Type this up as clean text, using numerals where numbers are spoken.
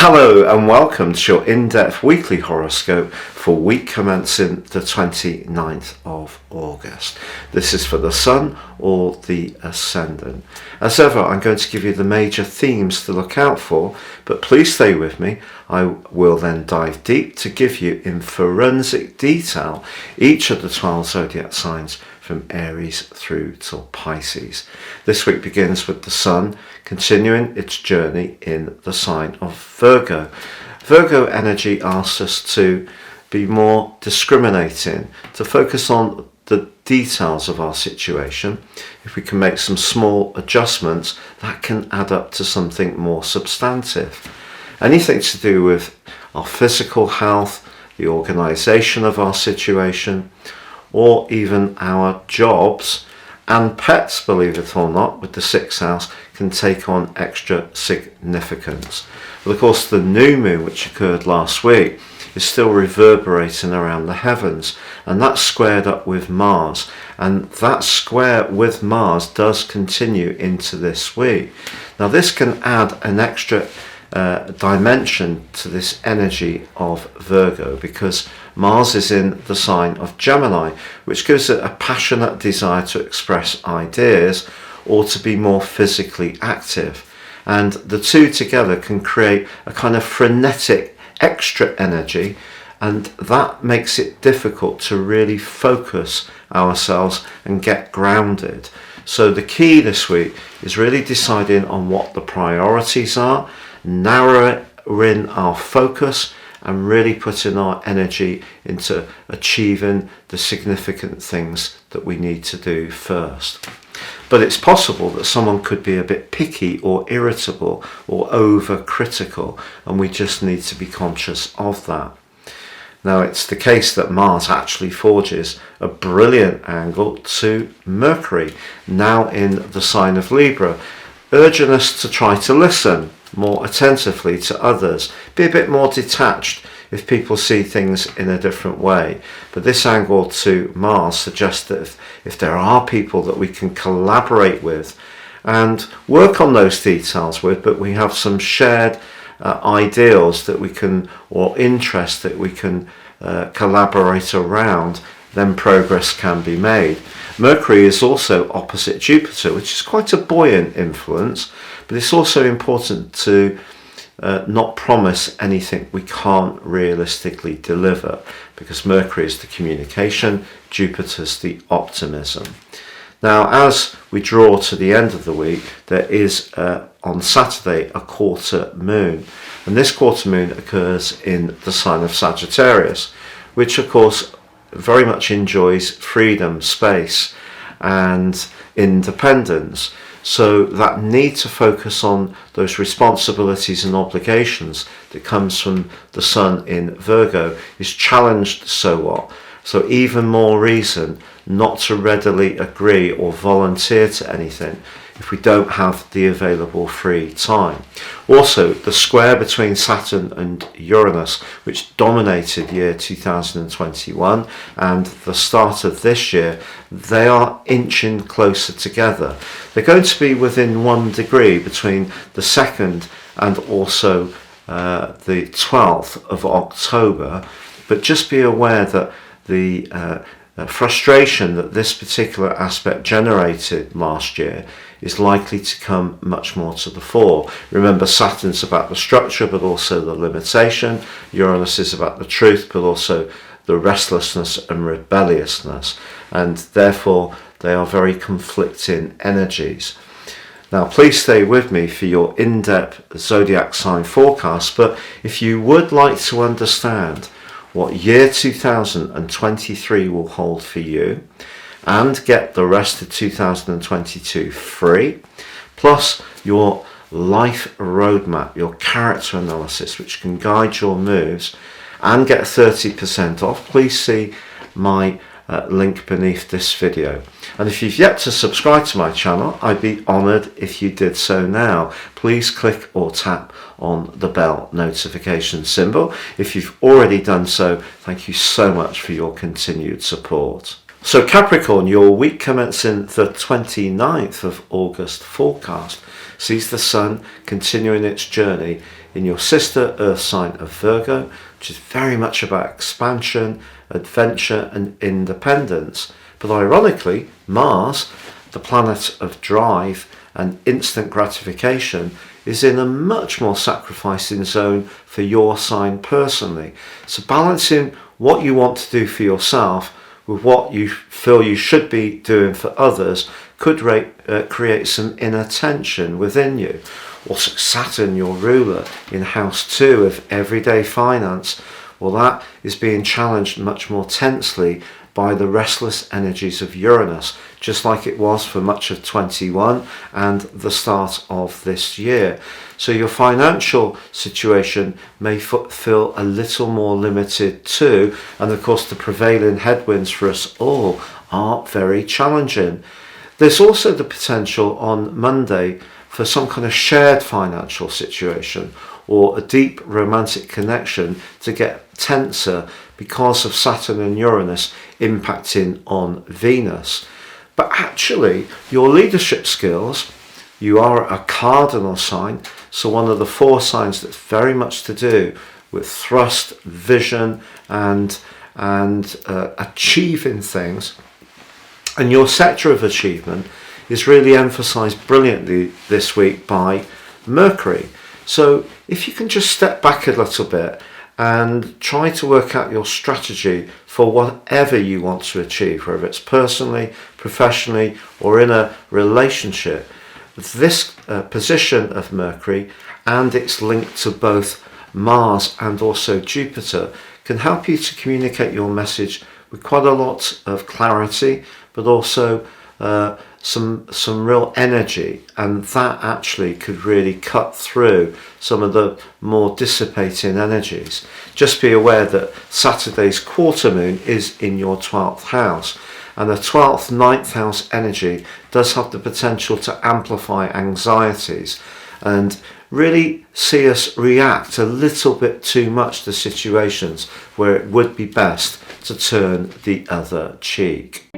Hello and welcome to your in-depth weekly horoscope for week commencing the 29th of August. This is for the Sun or the Ascendant. As ever, I'm going to give you the major themes to look out for, but please stay with me. I will then dive deep to give you in forensic detail each of the 12 zodiac signs from Aries through till Pisces. This week begins with the Sun continuing its journey in the sign of Virgo. Virgo energy asks us to be more discriminating, to focus on the details of our situation. If we can make some small adjustments, that can add up to something more substantive. Anything to do with our physical health, the organisation of our situation, or even our jobs and pets, believe it or not, with the 6th house, can take on extra significance. But of course, the new moon, which occurred last week, is still reverberating around the heavens, and that's squared up with Mars, and that square with Mars does continue into this week. Now, this can add an extra dimension to this energy of Virgo, because Mars is in the sign of Gemini, which gives it a passionate desire to express ideas or to be more physically active. And the two together can create a kind of frenetic extra energy, and that makes it difficult to really focus ourselves and get grounded. So the key this week is really deciding on what the priorities are, narrowing our focus, and really putting our energy into achieving the significant things that we need to do first. But it's possible that someone could be a bit picky or irritable or overcritical, and we just need to be conscious of that. Now, it's the case that Mars actually forges a brilliant angle to Mercury, now in the sign of Libra, urging us to try to listen more attentively to others, be a bit more detached if people see things in a different way. But this angle to Mars suggests that if there are people that we can collaborate with and work on those details with, but we have some shared ideals that we can, or interests that we can collaborate around, then progress can be made. Mercury is also opposite Jupiter, which is quite a buoyant influence, but it's also important to not promise anything we can't realistically deliver, because Mercury is the communication, Jupiter's the optimism. Now, as we draw to the end of the week, there is on Saturday a quarter moon, and this quarter moon occurs in the sign of Sagittarius, which of course very much enjoys freedom, space and independence. So that need to focus on those responsibilities and obligations that comes from the Sun in Virgo is challenged somewhat. So even more reason not to readily agree or volunteer to anything if we don't have the available free time. Also, the square between Saturn and Uranus, which dominated year 2021 and the start of this year, they are inching closer together. They're going to be within 1 degree between the 2nd and also the 12th of October, but just be aware that the frustration that this particular aspect generated last year is likely to come much more to the fore. Remember, Saturn's about the structure but also the limitation. Uranus is about the truth but also the restlessness and rebelliousness, and therefore they are very conflicting energies. Now, please stay with me for your in-depth zodiac sign forecast, but if you would like to understand what year 2023 will hold for you and get the rest of 2022 free, plus your life roadmap, your character analysis, which can guide your moves, and get 30% off, please see my link beneath this video. And if you've yet to subscribe to my channel, I'd be honoured if you did so now. Please click or tap on the bell notification symbol. If you've already done so, thank you so much for your continued support. So Capricorn, your week commencing the 29th of August forecast sees the Sun continuing its journey in your sister Earth sign of Virgo, which is very much about expansion, adventure and independence. But ironically, Mars, the planet of drive and instant gratification, is in a much more sacrificing zone for your sign personally. So balancing what you want to do for yourself with what you feel you should be doing for others could create some inner tension within you. Also, Saturn, your ruler in house 2 of everyday finance, well, that is being challenged much more tensely by the restless energies of Uranus, just like it was for much of 21 and the start of this year. So your financial situation may feel a little more limited too, and of course the prevailing headwinds for us all are very challenging. There's also the potential on Monday for some kind of shared financial situation or a deep romantic connection to get tenser because of Saturn and Uranus impacting on Venus. But actually, your leadership skills, you are a cardinal sign, so one of the 4 signs that's very much to do with thrust, vision, and achieving things. And your sector of achievement is really emphasised brilliantly this week by Mercury. So if you can just step back a little bit and try to work out your strategy for whatever you want to achieve, whether it's personally, professionally, or in a relationship, this position of Mercury and its link to both Mars and also Jupiter can help you to communicate your message with quite a lot of clarity, but also some real energy, and that actually could really cut through some of the more dissipating energies. Just be aware that Saturday's quarter moon is in your 12th house, and the 12th, 9th house energy does have the potential to amplify anxieties and really see us react a little bit too much to situations where it would be best to turn the other cheek.